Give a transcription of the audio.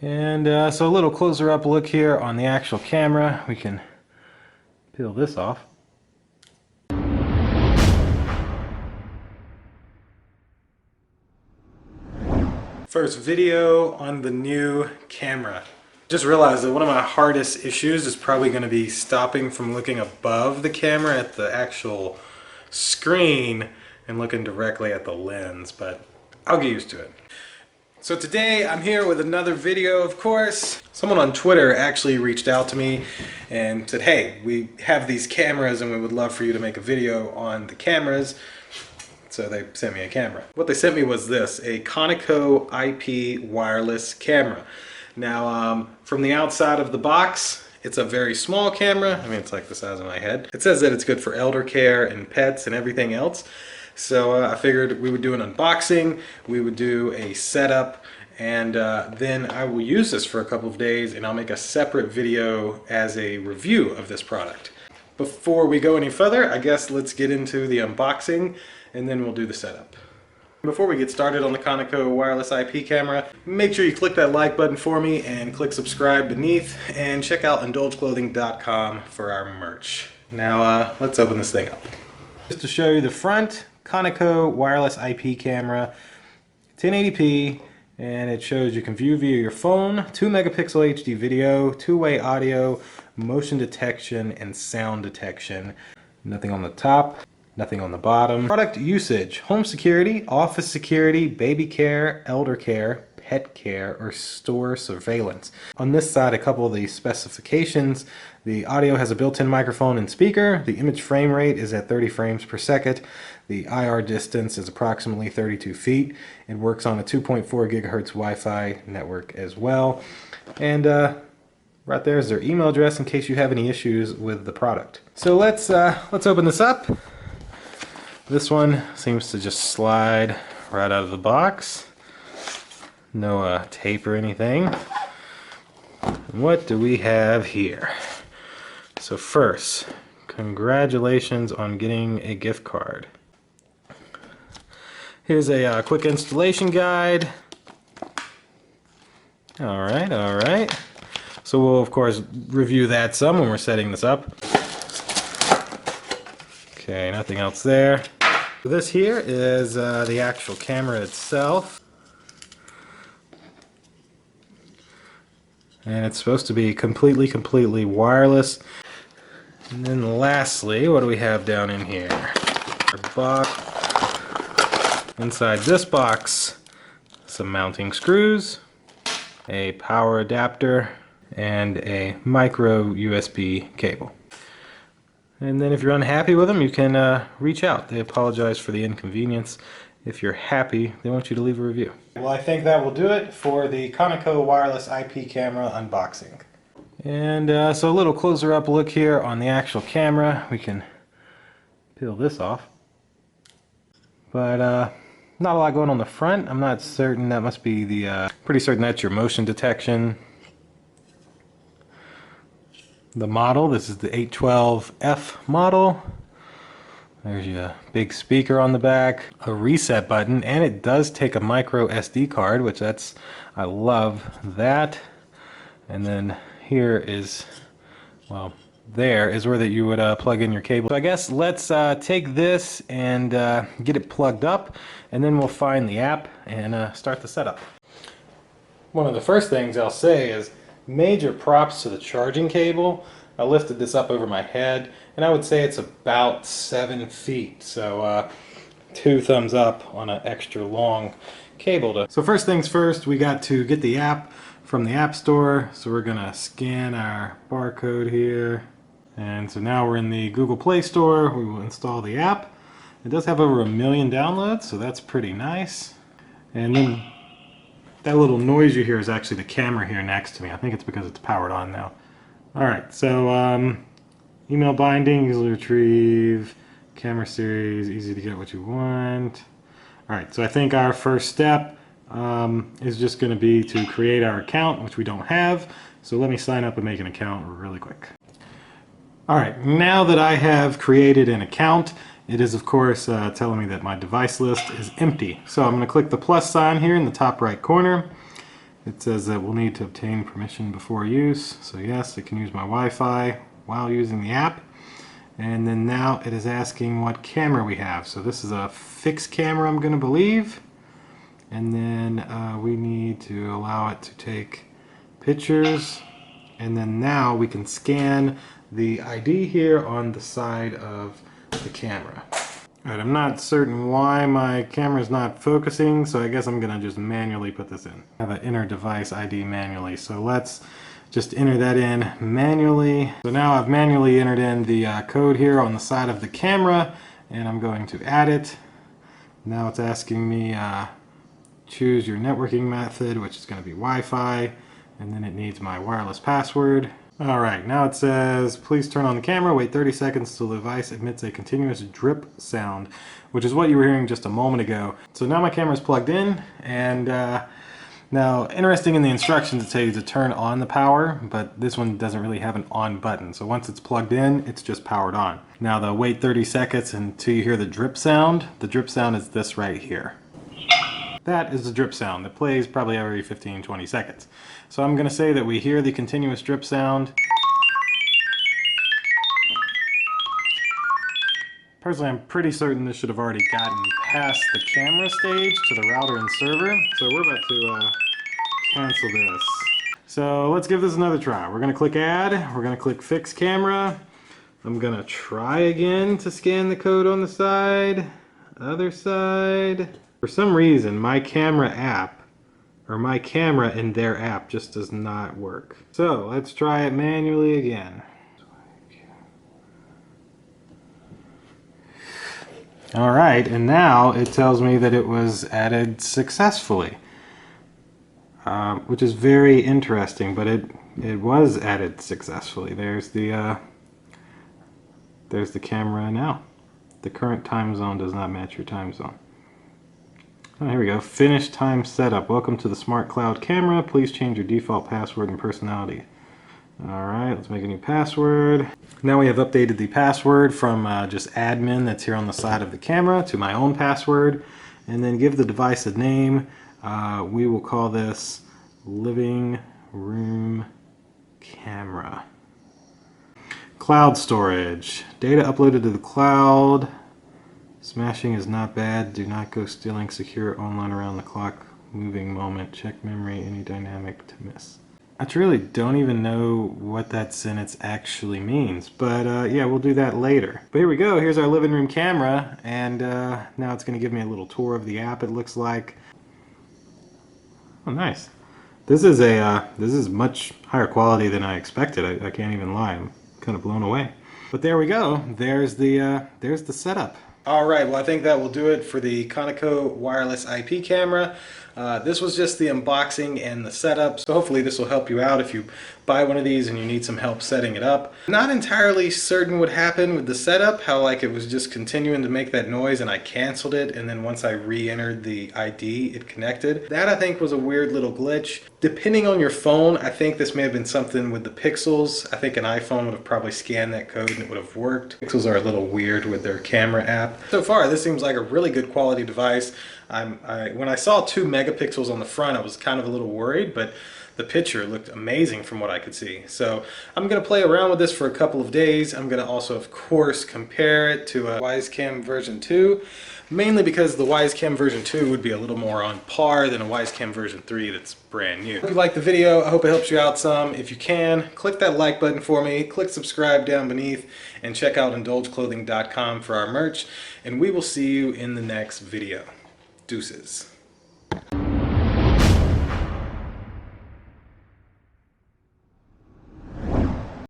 And so a little closer up look here on the actual camera. We can peel this off. First video on the new camera. Just realized that one of my hardest issues is probably going to be stopping from looking above the camera at the actual screen and looking directly at the lens, but I'll get used to it. So today I'm here with another video, of course. Someone on Twitter actually reached out to me and said, hey, we have these cameras and we would love for you to make a video on the cameras. So they sent me a camera. What they sent me was this, a Conico IP wireless camera. Now, from the outside of the box, it's a very small camera. I mean, it's like the size of my head. It says that it's good for elder care and pets and everything else. So I figured we would do an unboxing, we would do a setup, and then I will use this for a couple of days and I'll make a separate video as a review of this product. Before we go any further, I guess let's get into the unboxing and then we'll do the setup. Before we get started on the Conico wireless IP camera, make sure you click that like button for me and click subscribe beneath and check out indulgeclothing.com for our merch. Now let's open this thing up. Just to show you the front, Conico wireless IP camera, 1080p, and it shows you can view via your phone, 2 megapixel HD video, two-way audio, motion detection, and sound detection. Nothing on the top. Nothing on the bottom. Product usage: home security, office security, baby care, elder care, pet care, or store surveillance. On this side, a couple of the specifications. The audio has a built-in microphone and speaker. The image frame rate is at 30 frames per second. The IR distance is approximately 32 feet. It works on a 2.4 gigahertz Wi-Fi network as well. And right there is their email address in case you have any issues with the product. So let's open this up. This one seems to just slide right out of the box. No tape or anything. What do we have here? So first, congratulations on getting a gift card. Here's a quick installation guide. Alright. So we'll of course review that some when we're setting this up. Okay, nothing else there. This here is the actual camera itself. And it's supposed to be completely wireless. And then lastly, what do we have down in here? Our box. Inside this box, some mounting screws, a power adapter, and a micro USB cable. And then if you're unhappy with them, you can reach out. They apologize for the inconvenience. If you're happy, they want you to leave a review. Well, I think that will do it for the Conico wireless IP camera unboxing. And so a little closer up look here on the actual camera. We can peel this off. But not a lot going on the front. I'm not certain. That must be the, pretty certain that's your motion detection. The model, this is the 812F model. There's your big speaker on the back, a reset button, and it does take a micro SD card, which I love that. And then here is, well, there is where that you would plug in your cable. So I guess let's take this and get it plugged up, and then we'll find the app and start the setup. One of the first things I'll say is major props to the charging cable. I lifted this up over my head and I would say it's about 7 feet, so 2 thumbs up on an extra long cable. So first things first, we got to get the app from the App Store. So we're gonna scan our barcode here, and so now we're in the Google Play Store. We will install the app. It does have over 1 million downloads, so that's pretty nice. And then that little noise you hear is actually the camera here next to me. I think it's because it's powered on now. Alright, so email binding, easily retrieve, camera series, easy to get what you want. Alright, so I think our first step is just going to be to create our account, which we don't have. So let me sign up and make an account really quick. Alright, now that I have created an account, it is of course telling me that my device list is empty. So I'm going to click the plus sign here in the top right corner, It says that we'll need to obtain permission before use. So yes, I can use my Wi-Fi while using the app. And then now it is asking what camera we have. So this is a fixed camera, I'm going to believe. And then we need to allow it to take pictures. And then now we can scan the ID here on the side of the camera. Alright, I'm not certain why my camera is not focusing, so I guess I'm going to just manually put this in. I have an enter device ID manually, so let's just enter that in manually. So now I've manually entered in the code here on the side of the camera, and I'm going to add it. Now it's asking me choose your networking method, which is going to be Wi-Fi, and then it needs my wireless password. Alright, now it says, please turn on the camera, wait 30 seconds till the device emits a continuous drip sound, which is what you were hearing just a moment ago. So now my camera is plugged in, and now interesting in the instructions it tells you to turn on the power, but this one doesn't really have an on button. So once it's plugged in, it's just powered on. Now the wait 30 seconds until you hear the drip sound. The drip sound is this right here. That is the drip sound that plays probably every 15-20 seconds. So I'm going to say that we hear the continuous drip sound. Personally, I'm pretty certain this should have already gotten past the camera stage to the router and server. So we're about to cancel this. So let's give this another try. We're going to click add. We're going to click fix camera. I'm going to try again to scan the code on the side. Other side. For some reason, my camera app, or my camera in their app, just does not work. So let's try it manually again. Alright, and now it tells me that it was added successfully, which is very interesting, but it was added successfully. There's the camera now. The current time zone does not match your time zone. Oh, here we go. Finish time setup. Welcome to the Smart Cloud camera. Please change your default password and personality. Alright, let's make a new password. Now we have updated the password from just admin that's here on the side of the camera to my own password. And then give the device a name. We will call this living room camera. Cloud storage. Data uploaded to the cloud. Smashing is not bad. Do not go stealing. Secure online around the clock. Moving moment. Check memory. Any dynamic to miss. I truly don't even know what that sentence actually means, but yeah, we'll do that later. But here we go. Here's our living room camera, and now it's going to give me a little tour of the app. It looks like. Oh, nice. This is much higher quality than I expected. I can't even lie. I'm kind of blown away. But there we go. There's the setup. Alright, well I think that will do it for the Conico wireless IP camera. This was just the unboxing and the setup, so hopefully this will help you out if you buy one of these and you need some help setting it up. Not entirely certain what happened with the setup, how like it was just continuing to make that noise and I canceled it, and then once I re-entered the ID it connected. That I think was a weird little glitch. Depending on your phone, I think this may have been something with the pixels. I think an iPhone would have probably scanned that code and it would have worked. Pixels are a little weird with their camera app. So far this seems like a really good quality device. When I saw 2 megapixels on the front, I was kind of a little worried, but the picture looked amazing from what I could see. So I'm going to play around with this for a couple of days. I'm going to also, of course, compare it to a Wisecam version 2, mainly because the Wisecam version 2 would be a little more on par than a Wisecam version 3 that's brand new. If you liked the video, I hope it helps you out some. If you can, click that like button for me, click subscribe down beneath, and check out indulgeclothing.com for our merch, and we will see you in the next video. Deuces.